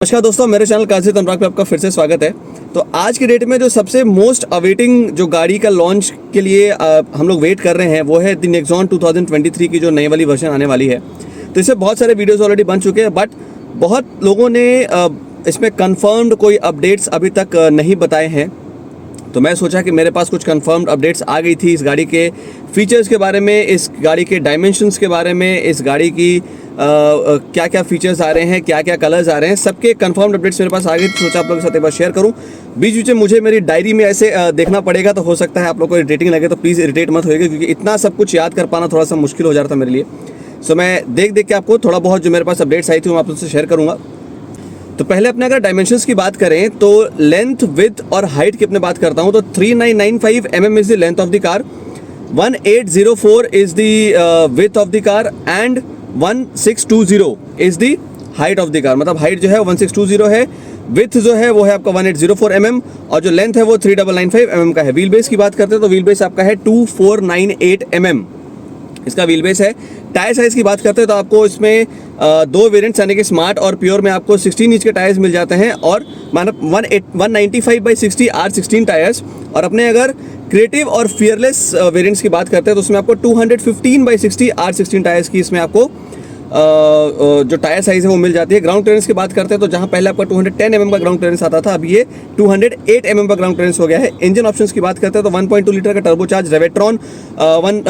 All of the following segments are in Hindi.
नमस्कार दोस्तों, मेरे चैनल काजिद अनुराग पे आपका फिर से स्वागत है। तो आज की डेट में जो सबसे मोस्ट अवेटिंग जो गाड़ी का लॉन्च के लिए हम लोग वेट कर रहे हैं वो है द नेक्सॉन 2023 की जो नई वाली वर्जन आने वाली है। तो इससे बहुत सारे वीडियोस ऑलरेडी बन चुके हैं, बट बहुत लोगों ने इसमें कंफर्म्ड कोई अपडेट्स अभी तक नहीं बताए हैं। तो मैं सोचा कि मेरे पास कुछ कंफर्म्ड अपडेट्स आ गई थी इस गाड़ी के फीचर्स के बारे में, इस गाड़ी के डायमेंशंस के बारे में, इस गाड़ी की क्या क्या फीचर्स आ रहे हैं, क्या क्या कलर्स आ रहे हैं, सबके कंफर्म्ड अपडेट्स मेरे पास आ गए। तो सोचा आप लोगों के साथ एक बार शेयर करूं। बीच बीच में मुझे मेरी डायरी में ऐसे देखना पड़ेगा, तो हो सकता है आप लोग को इरिटेटिंग लगे, तो प्लीज़ इरिटेट मत होइएगा, क्योंकि इतना सब कुछ याद कर पाना थोड़ा सा मुश्किल हो जा रहा था मेरे लिए। सो मैं देख के आपको थोड़ा बहुत जो मेरे पास अपडेट्स आई थी वो आप लोग से शेयर करूँगा। तो पहले अपने अगर डायमेंशंस की बात करें तो लेंथ, विड्थ और हाइट की अपने बात करता हूं तो 3995 mm is the length of the car, 1804 is the width of the car and 1620 is the height of the car. मतलब हाइट जो है 1620 है, विड्थ जो है वो है आपका 1804 mm और जो लेंथ है वो 3995 mm का है। व्हील बेस की बात करते हैं तो व्हील बेस आपका है 2498 mm इसका व्हील बेस है। टायर साइज की बात करते हैं तो आपको इसमें दो वेरिएंट्स यानी कि स्मार्ट और प्योर में आपको 16 इंच के टायर्स मिल जाते हैं और मतलब 195/60 R16 टायर्स। और अपने अगर क्रिएटिव और फियरलेस वेरिएंट्स की बात करते हैं तो उसमें आपको 215/60 R16 टायर्स की इसमें आपको जो टायर साइज है वो मिल जाती है। ग्राउंड क्लियरेंस की बात करते हैं तो जहां पहले आपका 210 mm का ग्राउंड क्लियरेंस आता था, अब ये 208 mm का ग्राउंड क्लियरेंस हो गया है। इंजन ऑप्शंस की बात करते हैं तो 1.2 लीटर का टर्बोचार्ज रेवेट्रॉन,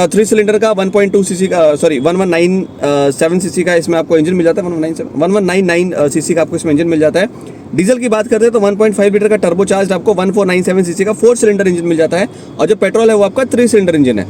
3 सिलेंडर का 1.2 सीसी का 1197 सीसी का इसमें आपको इंजन मिल जाता है। 1199 सीसी का आपको इसमें इंजन मिल जाता है। डीजल की बात करते हैं तो 1.5 लीटर का टर्बोचार्ज आपको 1497 सीसी का 4 सिलेंडर इंजन मिल जाता है और जो पेट्रोल है वो आपका 3 सिलेंडर इंजन है।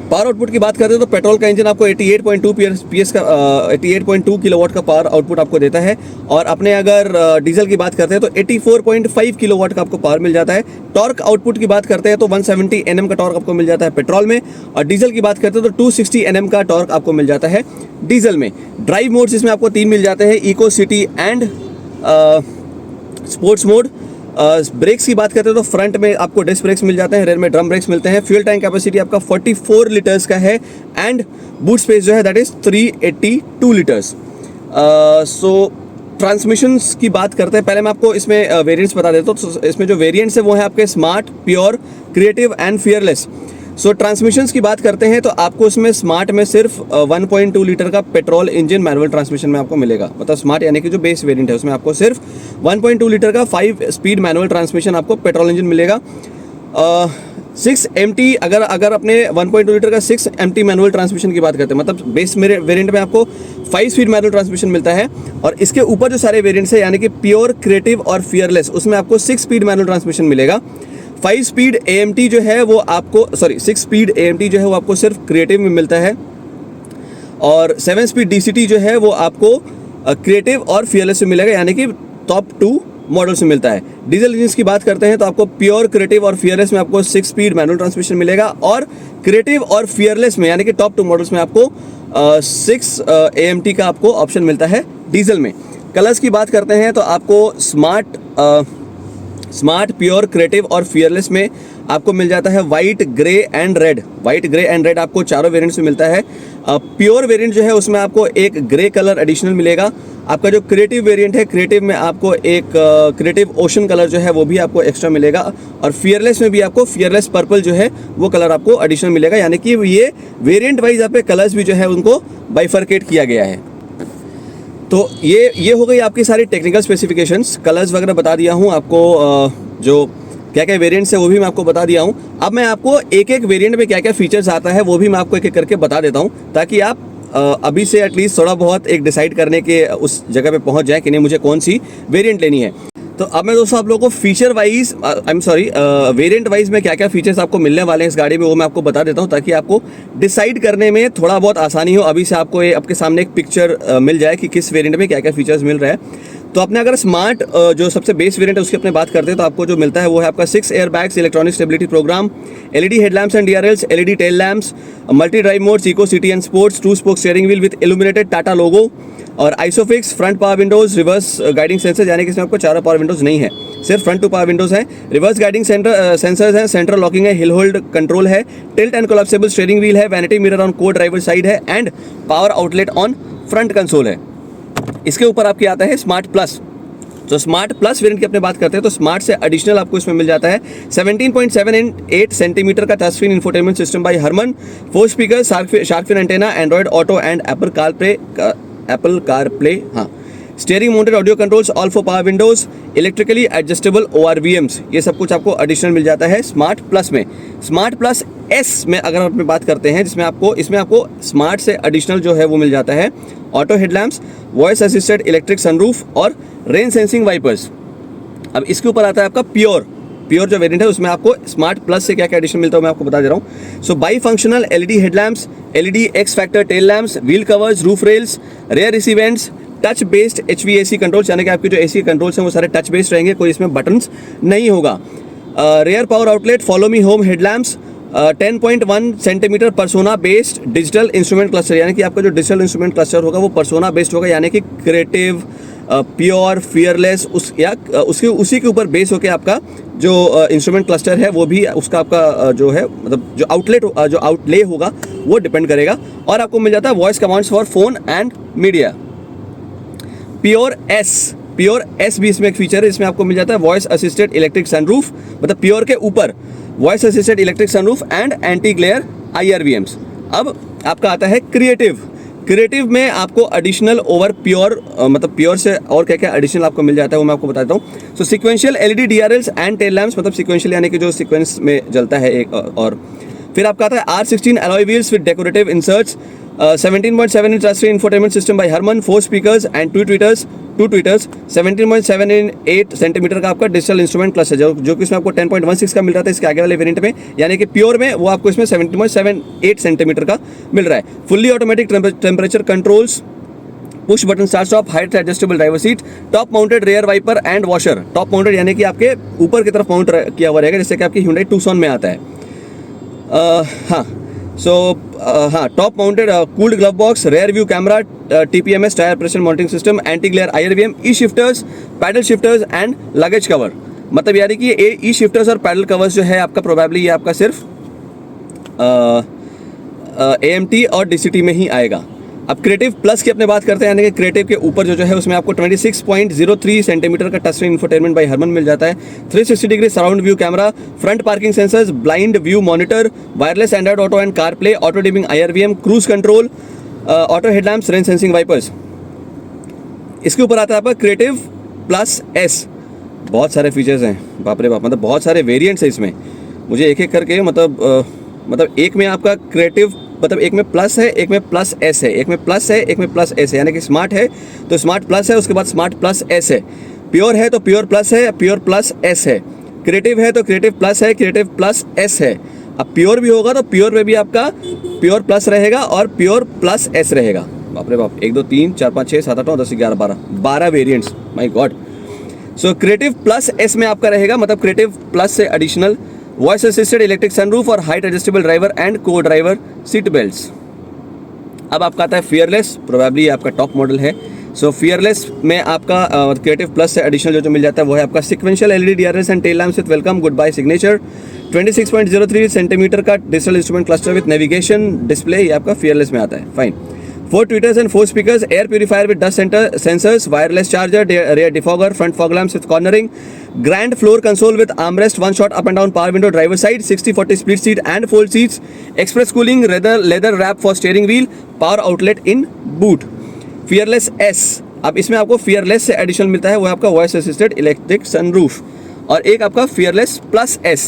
पावर आउटपुट की बात करते हैं तो पेट्रोल का इंजन आपको 88.2 किलोवाट का पावर आउटपुट आपको देता है और अपने अगर डीजल की बात करते हैं तो 84.5 किलोवाट का आपको पावर मिल जाता है। टॉर्क आउटपुट की बात करते हैं तो 170 Nm का टॉर्क आपको मिल जाता है पेट्रोल में और डीजल की बात करते हैं तो 260 Nm का टॉर्क आपको मिल जाता है डीजल में। ड्राइव मोड्स इसमें आपको 3 मिल जाते हैं, eco, city and sports mode. Brakes की बात करते हैं तो फ्रंट में आपको डिस्क ब्रेक्स मिल जाते हैं, रेयर में ड्रम ब्रेक्स मिलते हैं। फ्यूल टैंक कैपेसिटी आपका 44 लीटर्स का है एंड बूट स्पेस जो है that is 382 litres. So transmissions की बात करते हैं, पहले मैं आपको इसमें वेरिएंट्स बता देता हूँ। तो इसमें जो वेरिएंट्स है वो है आपके smart, pure, creative and fearless. So transmissions की बात करते हैं तो आपको इसमें स्मार्ट में सिर्फ 1.2 लीटर का पेट्रोल इंजन मैनुअल ट्रांसमिशन में आपको मिलेगा। मतलब स्मार्ट यानी कि जो बेस वेरिएंट है उसमें आपको सिर्फ 1.2 लीटर का 5 स्पीड मैनुअल ट्रांसमिशन आपको पेट्रोल इंजन मिलेगा। 6 MT अगर अपने 1.2 लीटर का 6 MT मैनुअल ट्रांसमिशन की बात करते हैं, मतलब बेस मेरे वेरिएंट में आपको 5 स्पीड मैनुअल ट्रांसमिशन मिलता है और इसके ऊपर जो सारे वेरिएंट्स है यानी कि प्योर, क्रिएटिव और फियरलेस उसमें आपको 6 स्पीड मैनुअल ट्रांसमिशन मिलेगा। 5 स्पीड AMT जो है वो आपको 6 स्पीड AMT जो है वो आपको सिर्फ क्रिएटिव में मिलता है और 7 स्पीड DCT जो है वो आपको क्रिएटिव और फियरलेस में मिलेगा, यानी कि टॉप 2 मॉडल से मिलता है। डीजल इंजन की बात करते हैं तो आपको प्योर, क्रिएटिव और फियरलेस में आपको 6 स्पीड मैनुअल ट्रांसमिशन मिलेगा और क्रिएटिव और फियरलेस में यानी कि टॉप 2 मॉडल्स में आपको 6 AMT का आपको ऑप्शन मिलता है डीजल में। कलर्स की बात करते हैं तो आपको स्मार्ट, प्योर, क्रिएटिव और फियरलेस में आपको मिल जाता है white, grey and red. White, grey and red आपको चारों वेरिएंट्स में मिलता है। प्योर वेरिएंट जो है उसमें आपको एक ग्रे कलर एडिशनल मिलेगा। आपका जो क्रिएटिव वेरिएंट है, क्रिएटिव में आपको एक क्रिएटिव ओशन कलर जो है वो भी आपको एक्स्ट्रा मिलेगा और फियरलेस में भी आपको फियरलेस पर्पल जो है वो कलर आपको एडिशनल मिलेगा, यानी कि ये वेरिएंट वाइज आप पे कलर्स भी जो है उनको बाइफरकेट किया गया है। तो ये हो गई आपकी सारी टेक्निकल स्पेसिफिकेशंस। कलर्स वगैरह बता दिया हूँ आपको, जो क्या क्या वेरिएंट्स है वो भी मैं आपको बता दिया हूँ। अब मैं आपको एक एक वेरिएंट में क्या क्या फीचर्स आता है वो भी मैं आपको एक एक करके बता देता हूँ, ताकि आप अभी से एटलीस्ट थोड़ा बहुत एक डिसाइड करने के उस जगह पे पहुँच जाए कि नहीं मुझे कौन सी वेरिएंट लेनी है। तो अब मैं दोस्तों आप लोगों को फीचर वाइज वेरिएंट वाइज में क्या क्या फीचर्स आपको मिलने वाले हैं इस गाड़ी में वो मैं आपको बता देता हूँ, ताकि आपको डिसाइड करने में थोड़ा बहुत आसानी हो। अभी से आपको आपके सामने एक पिक्चर मिल जाए कि किस वेरिएंट में क्या क्या फीचर्स मिल रहा है। तो अपने अगर स्मार्ट जो सबसे बेस वेरिएंट है उसकी अपने बात करते हैं तो आपको जो मिलता है वो है आपका 6 airbags, electronic stability program, LED headlamps and DRLs, LED tail lamps, multi drive modes, eco, city and sports, 2 spoke steering wheel with illuminated Tata logo और isofix front power windows, reverse guiding sensor, यानी कि इसमें आपको चारों पावर विंडोज नहीं है, सिर्फ फ्रंट 2 पावर विंडोज हैं। रिवर्स गाइडिंग सेंसर्स हैं, सेंट्रल लॉकिंग है, हिल होल्ड कंट्रोल है, tilt and collapsible steering wheel है, वैनिटी मिरर ऑन को ड्राइवर साइड है and power outlet on front console है। इसके ऊपर आपके आता है स्मार्ट प्लस। तो स्मार्ट प्लस वेरिएंट की अपने बात करते हैं तो स्मार्ट से एडिशनल आपको इसमें मिल जाता है 17.78 सेंटीमीटर का touch screen infotainment system by Harman, 4 speaker, shark fin antenna, Android Auto and Apple car play, हाँ, steering mounted audio controls, all for power windows, electrically adjustable ORVMs, ये सब कुछ आपको एडिशनल मिल जाता है स्मार्ट प्लस में। स्मार्ट प्लस एस में अगर हम अपनी बात करते हैं जिसमें इसमें आपको स्मार्ट से एडिशनल जो है वो मिल जाता है auto headlamps, voice assisted electric sunroof और रेन सेंसिंग वाइपर्स। अब इसके ऊपर आता है आपका प्योर जो वेरिएंट है, उसमें आपको स्मार्ट प्लस से क्या क्या एडिशन मिलता है मैं आपको बता दे रहा हूँ। So bi functional LED headlamps, LED X factor tail lamps, wheel covers, roof rails, rear रिसीवेंट्स, टच बेस्ड HVAC कंट्रोल्स, यानी कि आपके जो AC कंट्रोल्स हैं वो सारे टच बेस्ड रहेंगे, कोई इसमें बटन्स नहीं होगा। Rear power outlet, follow me home headlamps, 10.1 centimetre persona based digital instrument cluster, यानी कि आपका जो डिजिटल इंस्ट्रूमेंट क्लस्टर होगा वो पर्सोना बेस्ड होगा, यानी कि क्रिएटिव, प्योर, फियरलेस उसके उसी के ऊपर बेस होकर आपका जो इंस्ट्रूमेंट क्लस्टर है वो भी उसका आपका जो है मतलब जो आउटले होगा वो डिपेंड करेगा। और आपको मिल जाता है voice commands for phone and media. Pure S भी इसमें एक फीचर है, इसमें आपको मिल जाता है वॉइस असिस्टेड इलेक्ट्रिक सनरूफ, मतलब प्योर के ऊपर voice assisted electric sunroof and anti glare IRVMs। अब आपका आता है क्रिएटिव में आपको एडिशनल ओवर प्योर, मतलब प्योर से और क्या क्या एडिशनल आपको मिल जाता है वो मैं आपको बताता हूँ। So sequential LED DRLs and tail lamps, मतलब सिक्वेंशियल यानी कि जो सीक्वेंस में जलता है एक, और फिर आपका आता है R16 alloy wheels with decorative inserts, 17.7 inch touch screen infotainment system by Harman, 4 speakers and 2 tweeters, 17.78 centimetre का आपका डिजिटल इंस्ट्रूमेंट क्लस्टर जो कि इसमें आपको 10.16 का मिल रहा था इसके आगे वाले वेरिएंट में, यानी कि प्योर में वो आपको इसमें 17.78 सेंटीमीटर का मिल रहा है। Fully automatic temperature controls, push button start stop, height adjustable driver seat, top mounted rear wiper and washer. Top mounted यानी कि आपके ऊपर की तरफ माउंट किया हुआ रहेगा, जैसे कि आपकी Hyundai Tucson में आता है। Top mounted cooled glove box, rear view camera, TPMS tyre pressure monitoring system, anti glare IRVM, E-शिफ्टर्स, paddle shifters and luggage cover. मतलब यानी कि ये E-शिफ्टर्स और पैडल कवर्स जो है आपका प्रोबेबली ये आपका सिर्फ AMT और DCT में ही आएगा। अब क्रिएटिव प्लस की अपने बात करते हैं, यानी कि क्रिएटिव के ऊपर जो है उसमें आपको 26.03 सेंटीमीटर का touch screen infotainment by Harman मिल जाता है, 360 degree surround view camera, front parking sensors, blind view monitor, wireless Android Auto and car play, auto dimming IRVM, cruise control, auto headlamps, rain sensing wipers. इसके ऊपर आता है आपका क्रिएटिव प्लस S। बहुत सारे फीचर्स हैं, बाप रे बाप, मतलब बहुत सारे वेरिएंट्स हैं इसमें। मुझे एक एक करके मतलब एक में आपका क्रिएटिव, मतलब एक में प्लस है, एक में प्लस S है, एक में प्लस है, एक में प्लस S है, यानी कि स्मार्ट है तो स्मार्ट प्लस है, उसके बाद स्मार्ट प्लस S है, प्योर है तो प्योर प्लस है, प्योर प्लस S है, क्रिएटिव है तो क्रिएटिव प्लस है, क्रिएटिव प्लस S है। अब प्योर भी होगा तो प्योर में भी आपका प्योर प्लस रहेगा और प्योर प्लस S रहेगा। बाप रे बाप, 1 2 3 4 5 6 7 8 9 10 11 12 variants, my God. So creative plus S में आपका रहेगा, मतलब क्रिएटिव प्लस से additional voice assisted electric sunroof और हाइट एडजस्टेबल ड्राइवर एंड को ड्राइवर सीट बेल्ट्स। अब आपका आता है फियरलेस, प्रोबेबली आपका टॉप मॉडल है। सो फियरलेस में आपका क्रिएटिव प्लस से एडिशनल जो मिल जाता है वो है आपका sequential LED DRLs and tail lamps with welcome goodbye signature, 26.03 centimetre का digital instrument cluster with navigation display, ये आपका फियरलेस में आता है। Fine. 4 tweeters and 4 speakers, air purifier with dust sensors, wireless charger, rear defogger, front fog lamps with cornering, grand floor console with armrest, one shot up and down power window driver side, 60/40 split seat and fold seats, express cooling, leather wrap for steering wheel, power outlet in boot. Fearless S, अब इसमें आपको Fearless से एडिशनल मिलता है, वो आपका वॉइस असिस्टेड इलेक्ट्रिक सनरूफ, और एक आपका Fearless प्लस S,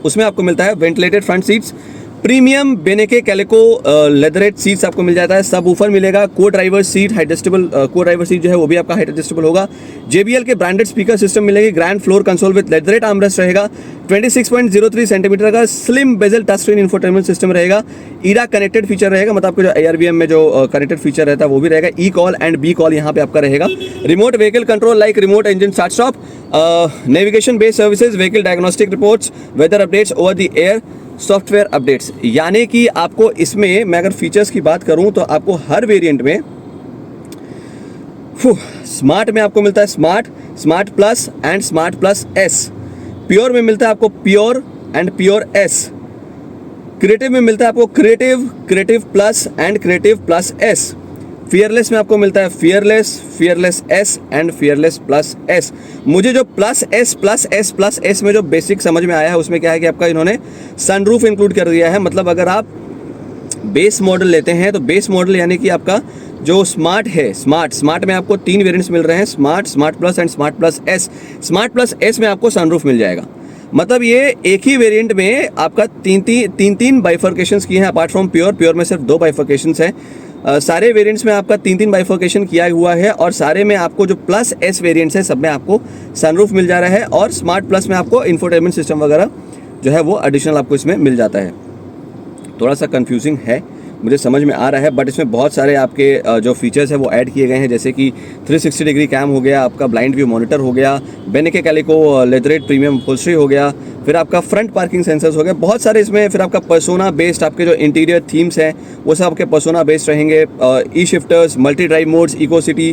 उसमें आपको मिलता है ventilated front seats, premium Benecke Kaliko leatherette seats आपको मिल जाता है, सब ऊफर मिलेगा, co driver seat adjustable, co driver seat जो है वो भी आपका हाइट एडजस्टेबल होगा, JBL के ब्रांडेड स्पीकर सिस्टम मिलेगी, grand floor console with leatherette armrest रहेगा, 26.03 सेंटीमीटर का slim bezel touch screen infotainment system रहेगा, ईरा कनेक्टेड फीचर रहेगा, मतलब आपको जो IRVM में जो कनेक्टेड फीचर रहता है वो भी रहेगा, E call and B call यहाँ पे आपका रहेगा, remote vehicle control like remote engine start stop, navigation based services, vehicle diagnostic reports, weather updates over the air, software updates. यानी कि आपको इसमें मैं अगर फीचर्स की बात करूं तो आपको हर वेरिएंट में स्मार्ट में आपको मिलता है smart plus and smart plus S, pure में मिलता है आपको pure and pure S, creative में मिलता है आपको creative plus and creative plus S, fearless में आपको मिलता है fearless, fearless S and fearless plus S. मुझे जो प्लस एस में जो बेसिक समझ में आया है उसमें क्या है कि आपका इन्होंने सनरूफ इंक्लूड कर दिया है। मतलब अगर आप बेस मॉडल लेते हैं तो बेस मॉडल यानी कि आपका जो स्मार्ट है, स्मार्ट में आपको 3 वेरिएंट्स मिल रहे हैं, smart plus and smart plus S. Smart plus S में आपको सनरूफ मिल जाएगा। मतलब ये एक ही वेरिएंट में आपका तीन बाइफर्केशंस किए हैं, अपार्ट फ्रॉम प्योर में सिर्फ 2 बाइफर्केशंस हैं। सारे वेरिएंट्स में आपका 3 बाइफर्केशन किया हुआ है और सारे में आपको जो प्लस एस वेरिएंट्स है सब में आपको सनरूफ मिल जा रहा है और स्मार्ट प्लस में आपको इंफोटेनमेंट सिस्टम वगैरह जो है वो एडिशनल आपको इसमें मिल जाता है। थोड़ा सा कंफ्यूजिंग है, मुझे समझ में आ रहा है, बट इसमें बहुत सारे आपके जो फीचर्स है वो ऐड किए गए हैं, जैसे कि 360 डिग्री कैम हो गया, आपका ब्लाइंड व्यू मॉनिटर हो गया, बेनेके कैलिको लेदरेट प्रीमियम अपहोल्स्ट्री हो गया, फिर आपका फ्रंट पार्किंग सेंसर्स हो गया, बहुत सारे इसमें। फिर आपका पर्सोना बेस्ड आपके जो इंटीरियर थीम्स हैं वो सब आपके पर्सोना बेस्ड रहेंगे। E shifters, multi drive modes, eco city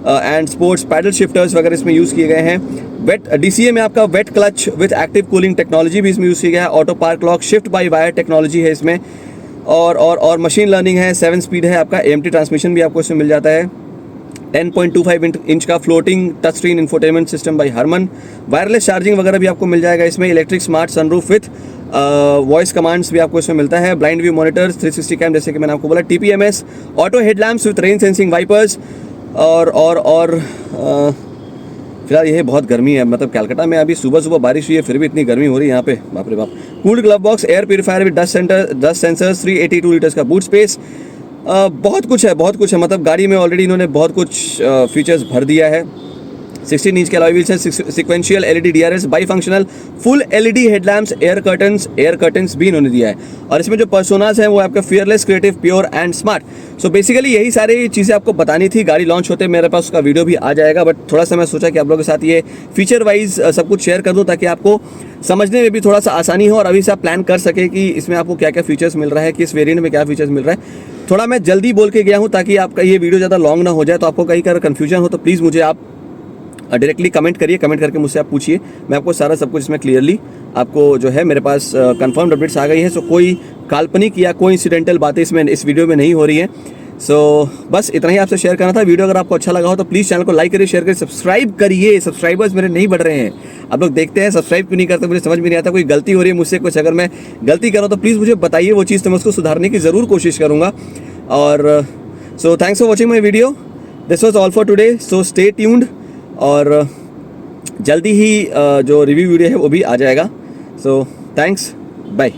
and sports paddle shifters वगैरह इसमें यूज़ किए गए हैं। वेट DCA में आपका wet clutch with active cooling technology भी इसमें यूज़ किया गया है। Auto park lock, shift by wire technology है इसमें और मशीन लर्निंग है। 7 स्पीड है आपका। AMT ट्रांसमिशन भी आपको इसमें मिल जाता है। 10.25 इंच का floating touch screen infotainment system by Harman. Wireless charging वगैरह भी आपको मिल जाएगा इसमें। Electric smart sunroof with voice commands भी आपको इसमें मिलता है। ब्लाइंड व्यू मॉनिटर्स, 360 कैम जैसे कि मैंने आपको बोला। TPMS, auto headlamps with rain sensing wipers और फिलहाल ये बहुत गर्मी है। मतलब कलकत्ता में अभी सुबह बारिश हुई है फिर भी इतनी गर्मी हो रही है यहाँ पे, बाप रे बाप। Cooled glove box, air purifier with dust sensors, 382 litres का बूट स्पेस। बहुत कुछ है। मतलब गाड़ी में ऑलरेडी इन्होंने बहुत कुछ फीचर्स भर दिया है। 16 इंच के अलॉय व्हील्स हैं, sequential LED DRS, by functional full LED headlamps, air curtains भी इन्होंने दिया है। और इसमें जो पर्सोनास हैं वो आपका fearless, creative, pure and smart. So basically यही सारी चीज़ें आपको बतानी थी। गाड़ी लॉन्च होते मेरे पास उसका वीडियो भी आ जाएगा, बट थोड़ा सा मैं सोचा कि आप लोगों के साथ ये फीचर वाइज सब कुछ शेयर कर दूँ ताकि आपको समझने में भी थोड़ा सा आसानी हो और अभी से आप प्लान कर सके कि इसमें आपको क्या क्या फीचर्स मिल रहा है, किस वेरिएंट में क्या फीचर्स मिल रहा है। थोड़ा मैं जल्दी बोल के गया हूँ ताकि आपका ये वीडियो ज़्यादा लॉन्ग ना हो जाए। तो आपको कहीं का कन्फ्यूजन हो तो प्लीज़ मुझे आप डायरेक्टली कमेंट करिए, कमेंट करके मुझसे आप पूछिए, मैं आपको सारा सब कुछ इसमें क्लियरली आपको जो है मेरे पास कंफर्म्ड अपडेट्स आ गई हैं। सो कोई काल्पनिक या कोई इंसिडेंटल बातें इस वीडियो में नहीं हो रही हैं। सो बस इतना ही आपसे शेयर करना था। वीडियो अगर आपको अच्छा लगा हो तो प्लीज़ चैनल को लाइक करिए, शेयर करिए, सब्सक्राइब करिए। सब्सक्राइबर्स मेरे नहीं बढ़ रहे हैं, आप लोग देखते हैं सब्सक्राइब क्यों नहीं करते, मुझे समझ में नहीं आता। कोई गलती हो रही है मुझसे, कुछ अगर मैं गलती कर रहा हूँ तो प्लीज़ मुझे बताइए वो चीज़, तो मैं उसको सुधारने की ज़रूर कोशिश करूँगा। और so thanks for watching my video. This was all for today. So stay tuned और जल्दी ही जो रिव्यू वीडियो है वो भी आ जाएगा। So thanks, bye.